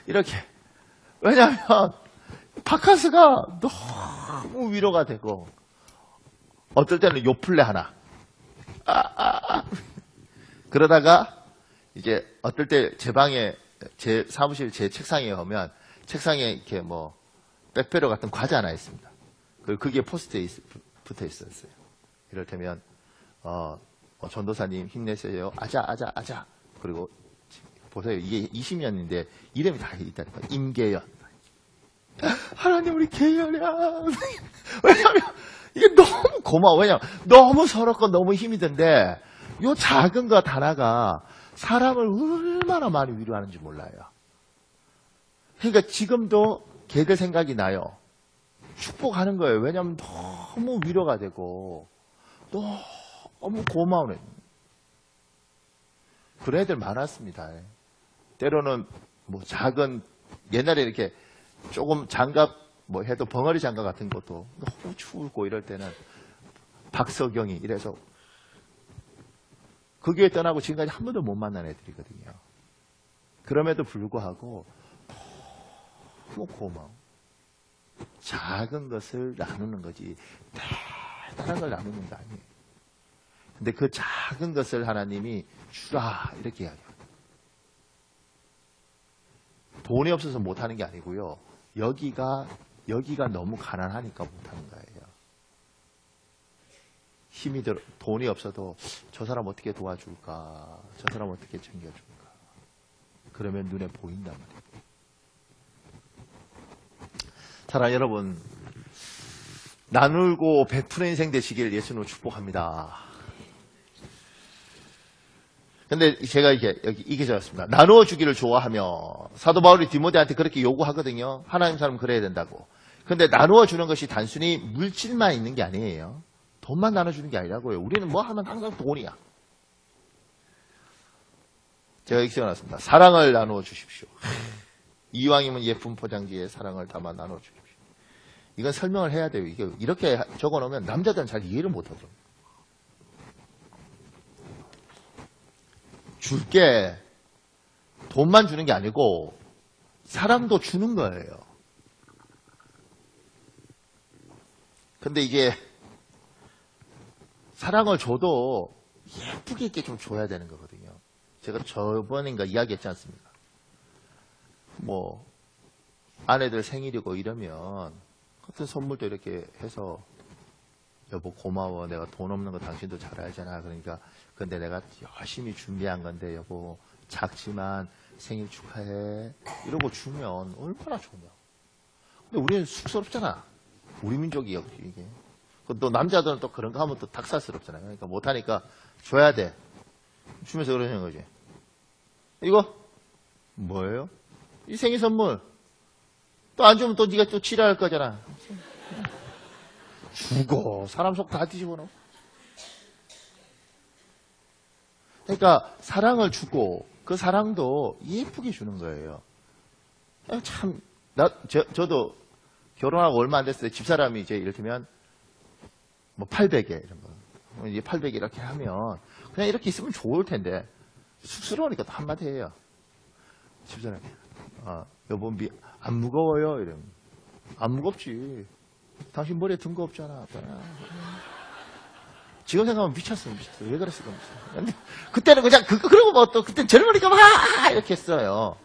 이렇게. 왜냐하면 바카스가 너무 위로가 되고 어떨 때는 요플레 하나. 그러다가 이제 어떨 때 제 방에 제 사무실 제 책상에 오면 책상에 이렇게 뭐 백배로 같은 과자 하나 있습니다. 그리고 그게 포스트에 붙어 있었어요. 이를테면 전도사님 힘내세요. 아자. 그리고 보세요. 이게 20년인데 이름이 다 있다니까. 임계연. 하나님 우리 계연이야. 왜냐하면 이게 너무 고마워. 왜냐하면 너무 서럽고 너무 힘이 든데 요 작은 것 하나가 사람을 얼마나 많이 위로하는지 몰라요. 그러니까 지금도 걔들 생각이 나요. 축복하는 거예요. 왜냐하면 너무 위로가 되고 너무 고마운 그런 애들 많았습니다. 때로는 뭐 작은 옛날에 이렇게 조금 장갑 뭐 해도 벙어리 장갑 같은 것도 너무 추울고 이럴 때는 박석영이 이래서 그 교회 떠나고 지금까지 한 번도 못 만난 애들이거든요. 그럼에도 불구하고 너무 고마워. 작은 것을 나누는 거지 대단한 걸 나누는 거 아니에요. 근데 그 작은 것을 하나님이 주라 이렇게 이야기해요. 돈이 없어서 못하는 게 아니고요. 여기가 너무 가난하니까 못하는 거예요. 힘이 들어 돈이 없어도 저 사람 어떻게 도와줄까? 저 사람 어떻게 챙겨줄까? 그러면 눈에 보인단 말이에요. 사랑하는 여러분, 나누고 베푸는 인생 되시길 예수님으로 축복합니다. 근데 제가 이게 적었습니다. 나누어 주기를 좋아하며 사도 바울이 디모데한테 그렇게 요구하거든요. 하나님 사람은 그래야 된다고. 근데 나누어 주는 것이 단순히 물질만 있는 게 아니에요. 돈만 나눠주는 게 아니라고요. 우리는 뭐 하면 항상 돈이야. 제가 이렇게 적어놨습니다. 사랑을 나누어 주십시오. 이왕이면 예쁜 포장지에 사랑을 담아 나눠 주십시오. 이건 설명을 해야 돼요. 이게 이렇게 적어놓으면 남자들은 잘 이해를 못하죠. 줄게 돈만 주는 게 아니고 사랑도 주는 거예요. 근데 이게 사랑을 줘도 예쁘게 있게 좀 줘야 되는 거거든요. 제가 저번인가 이야기했지 않습니까? 뭐 아내들 생일이고 이러면 같은 선물도 이렇게 해서 여보 고마워. 내가 돈 없는 거 당신도 잘 알잖아. 그러니까 근데 내가 열심히 준비한 건데 여보 작지만 생일 축하해. 이러고 주면 얼마나 좋냐. 근데 우리는 쑥스럽잖아. 우리 민족이 이게. 또 남자들은 또 그런 거 하면 또 닭살스럽잖아요. 그러니까 못하니까 줘야 돼. 주면서 그러는 거지. 이거 뭐예요? 이 생일 선물. 또 안 주면 또 네가 또 지랄할 거잖아. 주고 사람 속 다 뒤집어 놓고. 그러니까 사랑을 주고 그 사랑도 예쁘게 주는 거예요. 참 저도 결혼하고 얼마 안 됐을 때 집사람이 이제 이를테면 뭐 800에 이런 거 이제 800 이렇게 하면 그냥 이렇게 있으면 좋을 텐데 쑥스러우니까 또 한마디 해요. 집사람이 여보 안 무거워요? 이러면 안 무겁지. 당신 머리에 든 거 없잖아. 지금 생각하면 미쳤어. 왜 그랬을까? 근데 그때는 그냥 그러고 뭐 또 그때 젊으니까 막 이렇게 했어요.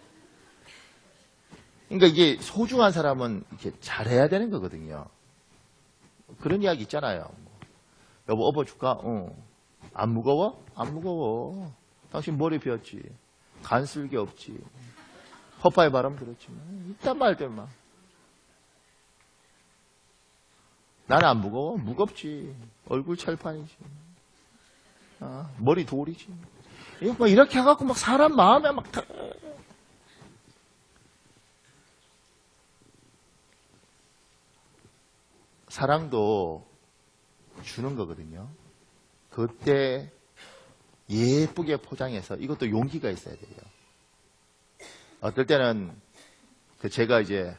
그러니까 이게 소중한 사람은 이렇게 잘해야 되는 거거든요. 그런 이야기 있잖아요. 여보 업어줄까? 안 무거워? 안 무거워. 당신 머리 비었지. 간 쓸게 없지. 허파에 바람 들었지. 이딴 말들만. 나는 안 무거워? 무겁지. 얼굴 철판이지. 머리 돌이지. 막 이렇게 해갖고 막 사람 마음에 막 다. 사랑도 주는 거거든요. 그때 예쁘게 포장해서 이것도 용기가 있어야 돼요. 어떨 때는 제가 이제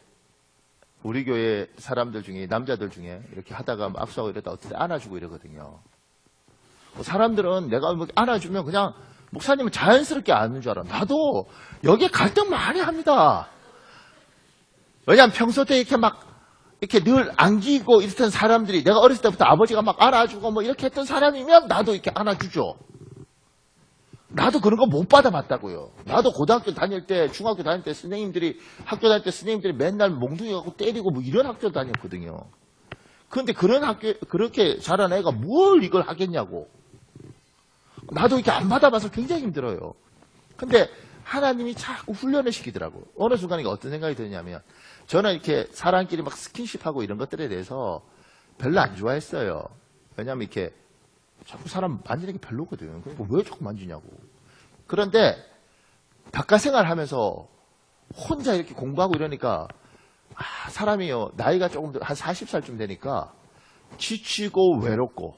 우리 교회 사람들 중에 남자들 중에 이렇게 하다가 막 악수하고 이러다 어떨 때 안아주고 이러거든요. 사람들은 내가 뭐 안아주면 그냥 목사님은 자연스럽게 안는 줄 알아. 나도 여기에 갈등 많이 합니다. 왜냐하면 평소 때 이렇게 늘 안기고 있던 사람들이 내가 어렸을 때부터 아버지가 막 안아주고 뭐 이렇게 했던 사람이면 나도 이렇게 안아주죠. 나도 그런 거 못 받아봤다고요. 나도 고등학교 다닐 때, 중학교 다닐 때 학교 다닐 때 선생님들이 맨날 몽둥이 갖고 때리고 뭐 이런 학교 다녔거든요. 그런데 그런 학교, 그렇게 자란 애가 뭘 이걸 하겠냐고. 나도 이렇게 안 받아봐서 굉장히 힘들어요. 근데 하나님이 자꾸 훈련을 시키더라고요. 어느 순간에 어떤 생각이 드냐면, 저는 이렇게 사람끼리 막 스킨십하고 이런 것들에 대해서 별로 안 좋아했어요. 왜냐면 이렇게 자꾸 사람 만지는 게 별로거든. 그러니까 왜 자꾸 만지냐고. 그런데 바깥 생활하면서 혼자 이렇게 공부하고 이러니까 사람이요. 나이가 조금 한 40살쯤 되니까 지치고 외롭고.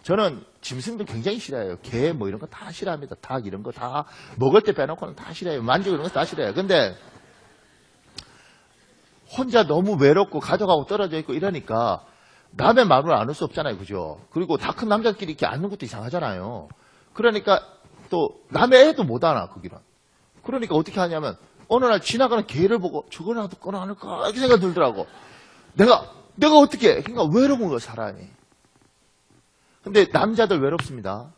저는 짐승들 굉장히 싫어해요. 개 뭐 이런 거 다 싫어합니다. 닭 이런 거 다 먹을 때 빼놓고는 다 싫어해요. 만지고 이런 거 다 싫어해요. 근데 혼자 너무 외롭고 가족하고 떨어져 있고 이러니까 남의 마음을 안을 수 없잖아요. 그죠? 그리고 다 큰 남자끼리 이렇게 앉는 것도 이상하잖아요. 그러니까 또 남의 애도 못 안아, 거기는. 그러니까 어떻게 하냐면 어느 날 지나가는 개를 보고 저거라도 꺼내 안을까 이렇게 생각이 들더라고. 내가 어떻게 해? 그러니까 외로운 거야, 사람이. 근데 남자들 외롭습니다.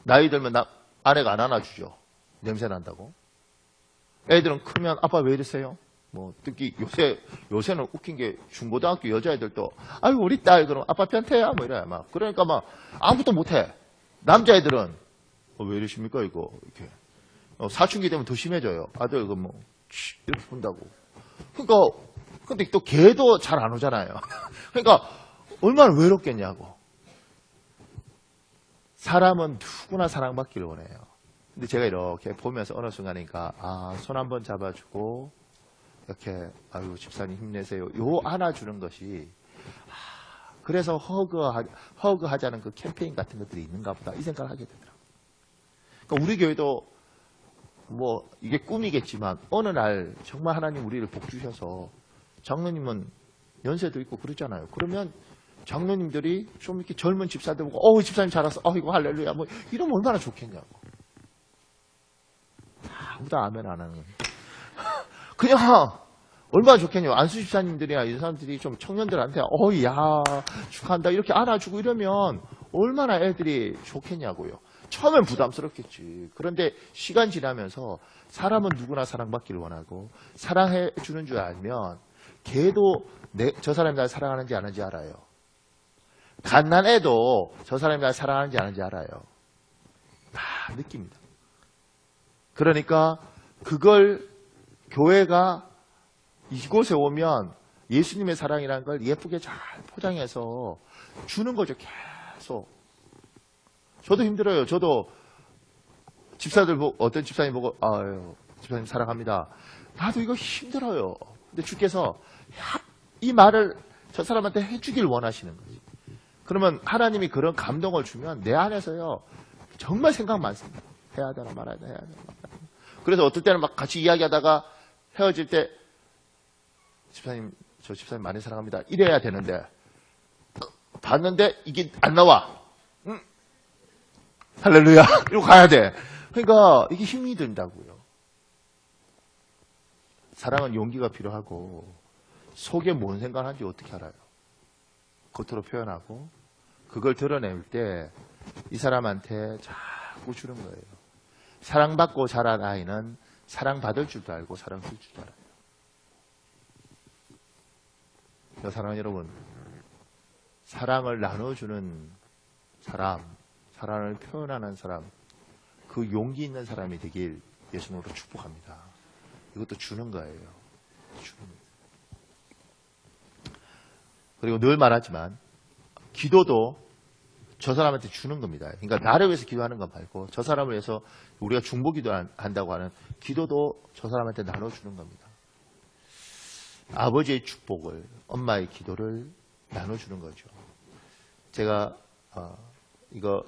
나이 들면 아내가 안 안아주죠. 냄새 난다고. 애들은 크면 아빠 왜 이러세요? 뭐 특히 요새는 웃긴 게 중고등학교 여자애들도 아유 우리 딸 그럼 아빠 변태야 뭐 이래 막 그러니까 막 아무것도 못해. 남자애들은 왜 이러십니까 이거 이렇게 사춘기 되면 더 심해져요. 아들 그 뭐 이렇게 본다고. 그러니까 근데 또 걔도 잘 안 오잖아요. 그러니까 얼마나 외롭겠냐고. 사람은 누구나 사랑받기를 원해요. 근데 제가 이렇게 보면서 어느 순간이니까 손 한번 잡아주고 이렇게 아유 집사님 힘내세요. 요 안아주는 것이 그래서 허그하자는 그 캠페인 같은 것들이 있는가 보다 이 생각을 하게 되더라고요. 그러니까 우리 교회도 뭐 이게 꿈이겠지만 어느 날 정말 하나님 우리를 복 주셔서 장로님은 연세도 있고 그러잖아요. 그러면 장로님들이 좀 이렇게 젊은 집사들 보고 집사님 잘 왔어. 이거 할렐루야 뭐 이러면 얼마나 좋겠냐고. 아무도 아멘 안 하는. 그냥 얼마나 좋겠냐고. 안수 집사님들이나 이런 사람들이 좀 청년들한테 야 축하한다 이렇게 안아주고 이러면 얼마나 애들이 좋겠냐고요. 처음엔 부담스럽겠지. 그런데 시간 지나면서 사람은 누구나 사랑받기를 원하고 사랑해 주는 줄 알면 걔도 저 사람이 날 사랑하는지 안 하는지 알아요. 갓난애도 저 사람이 날 사랑하는지 안 하는지 알아요. 다 느낍니다. 그러니까 그걸 교회가 이곳에 오면 예수님의 사랑이라는 걸 예쁘게 잘 포장해서 주는 거죠. 계속. 저도 힘들어요. 저도 집사들 보고 어떤 집사님 보고 아유 집사님 사랑합니다. 나도 이거 힘들어요. 근데 주께서 이 말을 저 사람한테 해주길 원하시는 거지. 그러면 하나님이 그런 감동을 주면 내 안에서요 정말 생각 많습니다. 해야 되나 말아야 되나 해야 되나 말아야 되나. 그래서 어떨 때는 막 같이 이야기하다가 헤어질 때 집사님 저 집사님 많이 사랑합니다. 이래야 되는데 봤는데 이게 안 나와. 할렐루야 이러고 가야 돼. 그러니까 이게 힘이 든다고요. 사랑은 용기가 필요하고 속에 뭔 생각하는지 어떻게 알아요? 겉으로 표현하고 그걸 드러낼 때 이 사람한테 자꾸 주는 거예요. 사랑받고 자란 아이는 사랑받을 줄도 알고 사랑 줄 줄도 알아요. 사랑하는 여러분, 사랑을 나눠주는 사람, 사랑을 표현하는 사람, 그 용기 있는 사람이 되길 예수님으로 축복합니다. 이것도 주는 거예요. 주는 거예요. 그리고 늘 말하지만 기도도 저 사람한테 주는 겁니다. 그러니까 나를 위해서 기도하는 것 말고 저 사람을 위해서 우리가 중보 기도한다고 하는 기도도 저 사람한테 나눠주는 겁니다. 아버지의 축복을, 엄마의 기도를 나눠주는 거죠. 제가 이거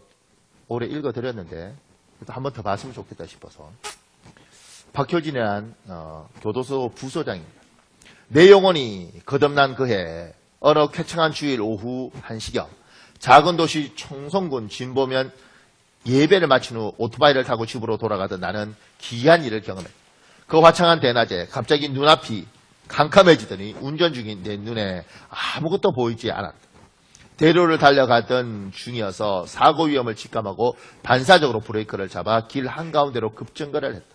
올해 읽어드렸는데 한 번 더 봤으면 좋겠다 싶어서 박효진이란 교도소 부소장입니다. 내 영혼이 거듭난 그해 어느 쾌청한 주일 오후 1시경 작은 도시 청송군 진보면 예배를 마친 후 오토바이를 타고 집으로 돌아가던 나는 기이한 일을 경험했다. 그 화창한 대낮에 갑자기 눈앞이 캄캄해지더니 운전 중인 내 눈에 아무것도 보이지 않았다. 대로를 달려가던 중이어서 사고 위험을 직감하고 반사적으로 브레이크를 잡아 길 한가운데로 급정거를 했다.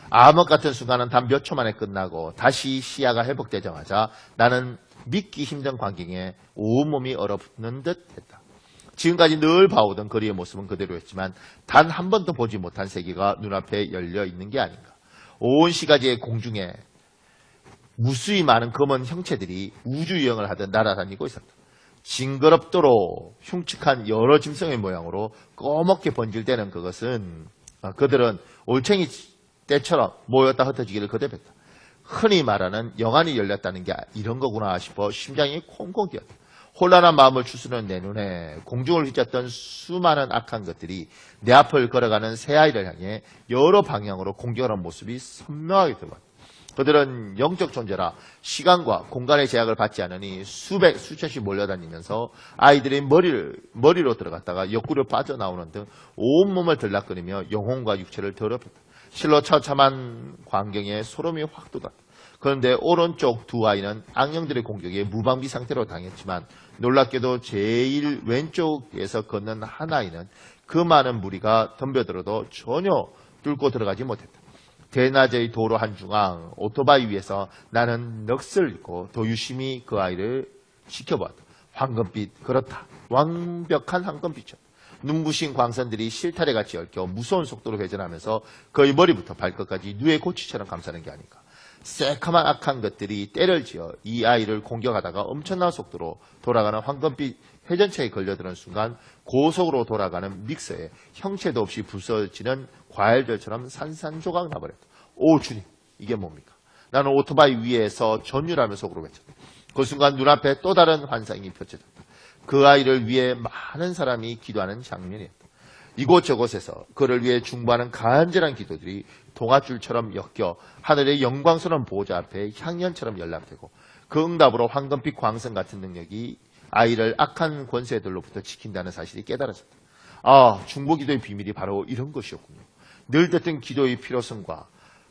암흑 같은 순간은 단 몇 초 만에 끝나고 다시 시야가 회복되자마자 나는 믿기 힘든 광경에 온몸이 얼어붙는 듯 했다. 지금까지 늘 봐오던 거리의 모습은 그대로였지만 단 한 번도 보지 못한 세계가 눈앞에 열려 있는 게 아닌가. 온 시가지의 공중에 무수히 많은 검은 형체들이 우주여행을 하듯 날아다니고 있었다. 징그럽도록 흉측한 여러 짐승의 모양으로 꺼멓게 번질대는 그것은 그들은 올챙이 때처럼 모였다 흩어지기를 거듭했다. 흔히 말하는 영안이 열렸다는 게 이런 거구나 싶어 심장이 콩콩 뛰었다. 혼란한 마음을 추스르는 내 눈에 공중을 휘젓던 수많은 악한 것들이 내 앞을 걸어가는 새아이를 향해 여러 방향으로 공격하는 모습이 선명하게 들어왔다. 그들은 영적 존재라 시간과 공간의 제약을 받지 않으니 수백, 수천씩 몰려다니면서 아이들의 머리로 들어갔다가 옆구리로 빠져나오는 등 온몸을 들락거리며 영혼과 육체를 더럽혔다. 실로 처참한 광경에 소름이 확 돋았다. 그런데 오른쪽 두 아이는 악령들의 공격에 무방비 상태로 당했지만 놀랍게도 제일 왼쪽에서 걷는 한 아이는 그 많은 무리가 덤벼들어도 전혀 뚫고 들어가지 못했다. 대낮의 도로 한중앙 오토바이 위에서 나는 넋을 잃고 더 유심히 그 아이를 지켜보았다. 황금빛, 그렇다. 완벽한 황금빛이었다. 눈부신 광선들이 실타래같이 얽혀 무서운 속도로 회전하면서 거의 머리부터 발끝까지 누에 고치처럼 감싸는 게 아닌가. 새카만 악한 것들이 때를 지어 이 아이를 공격하다가 엄청난 속도로 돌아가는 황금빛 회전체에 걸려드는 순간 고속으로 돌아가는 믹서에 형체도 없이 부서지는 과일들처럼 산산조각 나버렸다. 오 주님, 이게 뭡니까? 나는 오토바이 위에서 전율하며 속으로 외쳤다. 그 순간 눈앞에 또 다른 환상이 펼쳐졌다. 그 아이를 위해 많은 사람이 기도하는 장면이었다. 이곳저곳에서 그를 위해 중보하는 간절한 기도들이 동아줄처럼 엮여 하늘의 영광스러운 보호자 앞에 향연처럼 연락되고 그 응답으로 황금빛 광선 같은 능력이 아이를 악한 권세들로부터 지킨다는 사실이 깨달아졌다. 중보기도의 비밀이 바로 이런 것이었군요. 늘 듣던 기도의 필요성과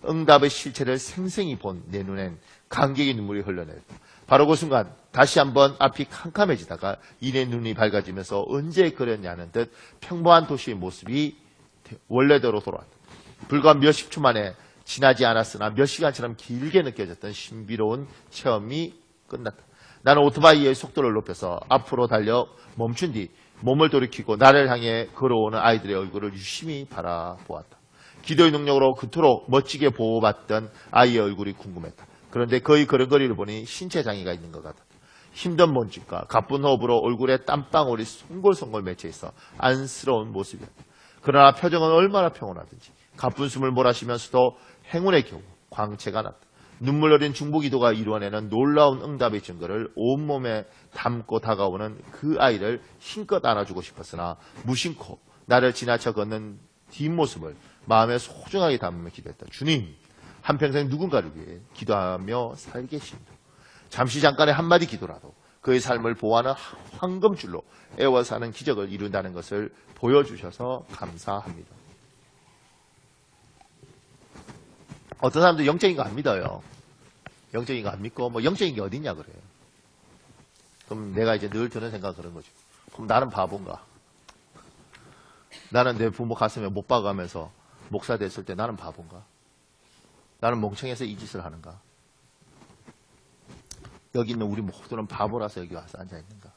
응답의 실체를 생생히 본 내 눈엔 감격의 눈물이 흘러내렸다. 바로 그 순간 다시 한번 앞이 캄캄해지다가 이내 눈이 밝아지면서 언제 그랬냐는 듯 평범한 도시의 모습이 원래대로 돌아왔다. 불과 몇십 초 만에 지나지 않았으나 몇 시간처럼 길게 느껴졌던 신비로운 체험이 끝났다. 나는 오토바이의 속도를 높여서 앞으로 달려 멈춘 뒤 몸을 돌이키고 나를 향해 걸어오는 아이들의 얼굴을 유심히 바라보았다. 기도의 능력으로 그토록 멋지게 보호받던 아이의 얼굴이 궁금했다. 그런데 그의 걸음걸이를 보니 신체 장애가 있는 것 같았다. 힘든 몸짓과 가쁜 호흡으로 얼굴에 땀방울이 송골송골 맺혀있어 안쓰러운 모습이었다. 그러나 표정은 얼마나 평온하든지 가쁜 숨을 몰아쉬면서도 행운의 경우 광채가 났다. 눈물 어린 중보기도가 이루어내는 놀라운 응답의 증거를 온몸에 담고 다가오는 그 아이를 힘껏 안아주고 싶었으나 무심코 나를 지나쳐 걷는 뒷모습을 마음에 소중하게 담으며 기도했다. 주님, 한평생 누군가를 위해 기도하며 살겠습니다. 잠시 잠깐의 한마디 기도라도 그의 삶을 보호하는 황금줄로 애워 사는 기적을 이룬다는 것을 보여주셔서 감사합니다. 어떤 사람들 영적인 거 안 믿어요. 영적인 거 안 믿고 뭐 영적인 게 어딨냐 그래요. 그럼 내가 이제 늘 드는 생각은 그런 거죠. 그럼 나는 바본가? 나는 내 부모 가슴에 못 박아가면서 목사 됐을 때 나는 바본가? 나는 멍청해서 이 짓을 하는가? 여기 있는 우리 모두는 바보라서 여기 와서 앉아있는가?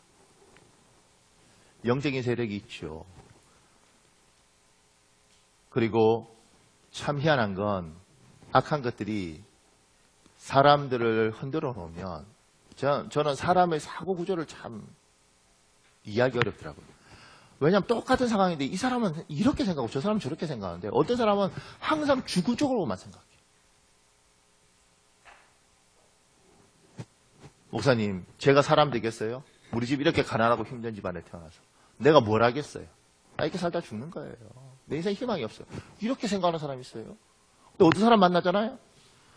영적인 세력이 있죠. 그리고 참 희한한 건 악한 것들이 사람들을 흔들어 놓으면 저는 사람의 사고 구조를 참 이해하기 어렵더라고요. 왜냐하면 똑같은 상황인데 이 사람은 이렇게 생각하고 저 사람은 저렇게 생각하는데 어떤 사람은 항상 주구적으로만 생각해요. 목사님, 제가 사람 되겠어요? 우리 집 이렇게 가난하고 힘든 집안에 태어나서 내가 뭘 하겠어요? 나 이렇게 살다 죽는 거예요. 내 인생에 희망이 없어요. 이렇게 생각하는 사람이 있어요. 근데 어떤 사람 만나잖아요?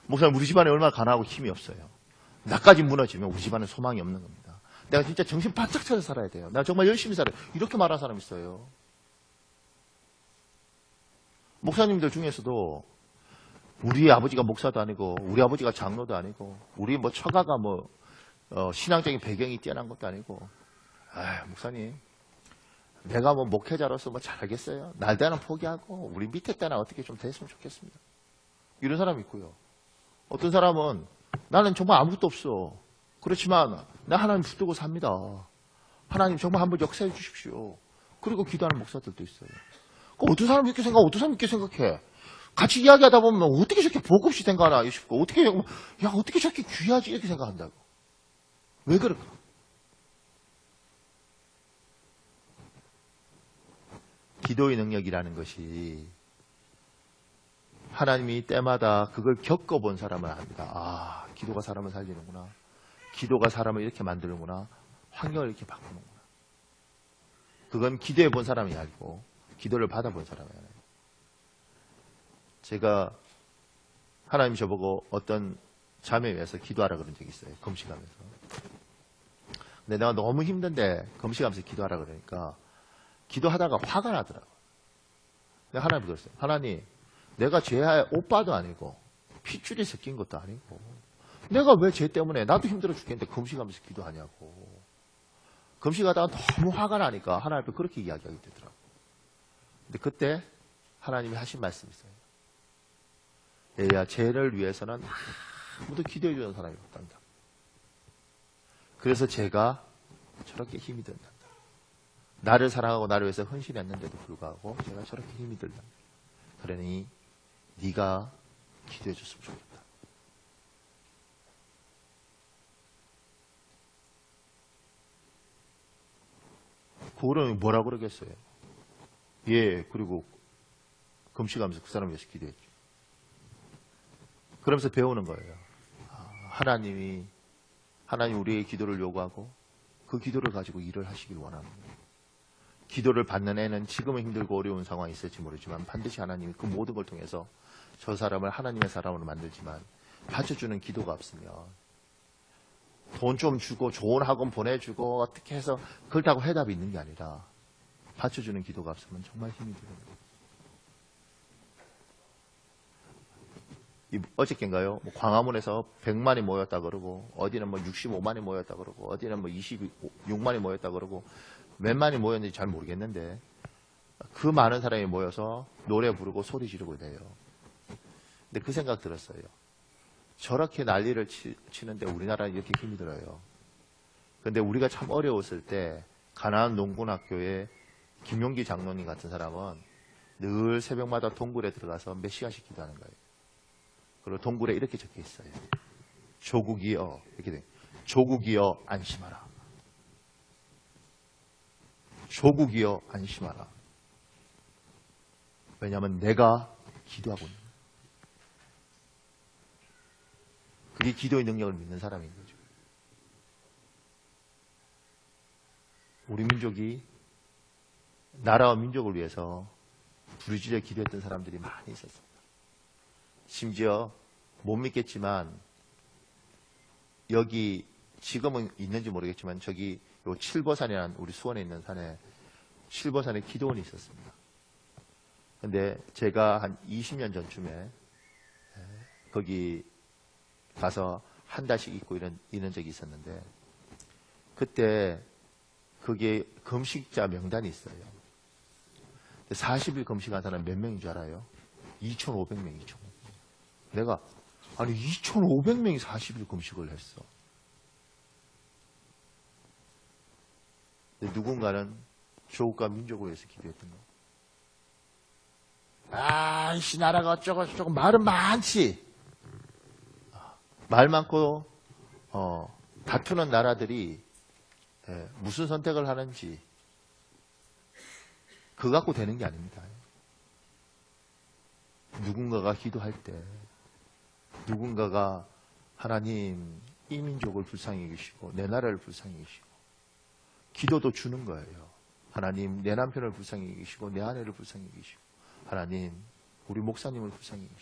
목사님, 우리 집안에 얼마나 가난하고 힘이 없어요. 나까지 무너지면 우리 집안에 소망이 없는 겁니다. 내가 진짜 정신 바짝 차려 살아야 돼요. 내가 정말 열심히 살아요. 이렇게 말하는 사람이 있어요. 목사님들 중에서도 우리 아버지가 목사도 아니고 우리 아버지가 장로도 아니고 우리 뭐 처가가 뭐 신앙적인 배경이 뛰어난 것도 아니고 목사님 내가 뭐 목회자로서 뭐 잘하겠어요? 날 때는 포기하고 우리 밑에 때는 어떻게 좀 됐으면 좋겠습니다. 이런 사람이 있고요. 어떤 사람은 나는 정말 아무것도 없어. 그렇지만 나 하나님 붙들고 삽니다. 하나님 정말 한번 역사해 주십시오. 그리고 기도하는 목사들도 있어요. 어떤 사람이 이렇게 생각하고 어떤 사람이 이렇게 생각해. 같이 이야기하다 보면 어떻게 저렇게 복 없이 생각하나 싶고 어떻게 저렇게 귀하지 이렇게 생각한다고. 왜 그럴까? 기도의 능력이라는 것이 하나님이 때마다 그걸 겪어본 사람은 압니다. 기도가 사람을 살리는구나. 기도가 사람을 이렇게 만드는구나. 환경을 이렇게 바꾸는구나. 그건 기도해 본 사람이 알고 기도를 받아본 사람이 알아요. 제가 하나님 저보고 어떤 잠에 위해서 기도하라 그런 적이 있어요. 금식하면서. 근데 내가 너무 힘든데 금식하면서 기도하라 그러니까 기도하다가 화가 나더라고요. 내가 하나님 그랬어요. 하나님, 내가 죄의 오빠도 아니고 핏줄이 섞인 것도 아니고 내가 왜 죄 때문에 나도 힘들어 죽겠는데 금식하면서 기도하냐고. 금식하다가 너무 화가 나니까 하나님 앞에 그렇게 이야기하게 되더라고요. 근데 그때 하나님이 하신 말씀이 있어요. 얘야, 죄를 위해서는 아무도 기도해 주는 사람이 없단다. 그래서 제가 저렇게 힘이 든단다. 나를 사랑하고 나를 위해서 헌신했는데도 불구하고 제가 저렇게 힘이 들단다. 그러니 네가 기도해 줬으면 좋겠다. 그거는 뭐라 그러겠어요? 예, 그리고 금식하면서 그 사람을 위해서 기도했죠. 그러면서 배우는 거예요. 하나님 우리의 기도를 요구하고 그 기도를 가지고 일을 하시길 원합니다. 기도를 받는 애는 지금은 힘들고 어려운 상황이 있을지 모르지만 반드시 하나님이 그 모든 걸 통해서 저 사람을 하나님의 사람으로 만들지만 받쳐주는 기도가 없으면 돈 좀 주고 좋은 학원 보내주고 어떻게 해서 그렇다고 해답이 있는 게 아니라 받쳐주는 기도가 없으면 정말 힘이 듭니다. 어저께인가요? 뭐 광화문에서 100만이 모였다 그러고 어디는 뭐 65만이 모였다 그러고 어디는 뭐 26만이 모였다 그러고 몇 만이 모였는지 잘 모르겠는데 그 많은 사람이 모여서 노래 부르고 소리 지르고 이래요. 근데 그 생각 들었어요. 저렇게 난리를 치는데 우리나라는 이렇게 힘이 들어요. 그런데 우리가 참 어려웠을 때 가나안 농군학교에 김용기 장로님 같은 사람은 늘 새벽마다 동굴에 들어가서 몇 시간씩 기도하는 거예요. 그리고 동굴에 이렇게 적혀 있어요. 조국이여, 이렇게 돼. 조국이여 안심하라. 조국이여 안심하라. 왜냐하면 내가 기도하고 있는 거예요. 그게 기도의 능력을 믿는 사람인 거죠. 우리 민족이 나라와 민족을 위해서 부르짖어 기도했던 사람들이 많이 있었습니다. 심지어 못 믿겠지만 여기 지금은 있는지 모르겠지만 저기 요 칠보산이라는 우리 수원에 있는 산에 칠보산에 기도원이 있었습니다. 근데 제가 한 20년 전쯤에 거기 가서 한 달씩 있고 이런 적이 있었는데 그때 그게 금식자 명단이 있어요. 40일 금식한 사람 몇 명인 줄 알아요? 2,500명, 2,500명. 내가 아니 2,500명이 40일 금식을 했어. 근데 누군가는 조국과 민족을 위해서 기도했던 거. 아이씨, 나라가 어쩌고 말은 많지. 말 많고 다투는 나라들이 무슨 선택을 하는지 그거 갖고 되는 게 아닙니다. 누군가가 기도할 때 누군가가 하나님 이 민족을 불쌍히 여기시고 내 나라를 불쌍히 여기시고 기도도 주는 거예요. 하나님 내 남편을 불쌍히 여기시고 내 아내를 불쌍히 여기시고 하나님 우리 목사님을 불쌍히 여기시고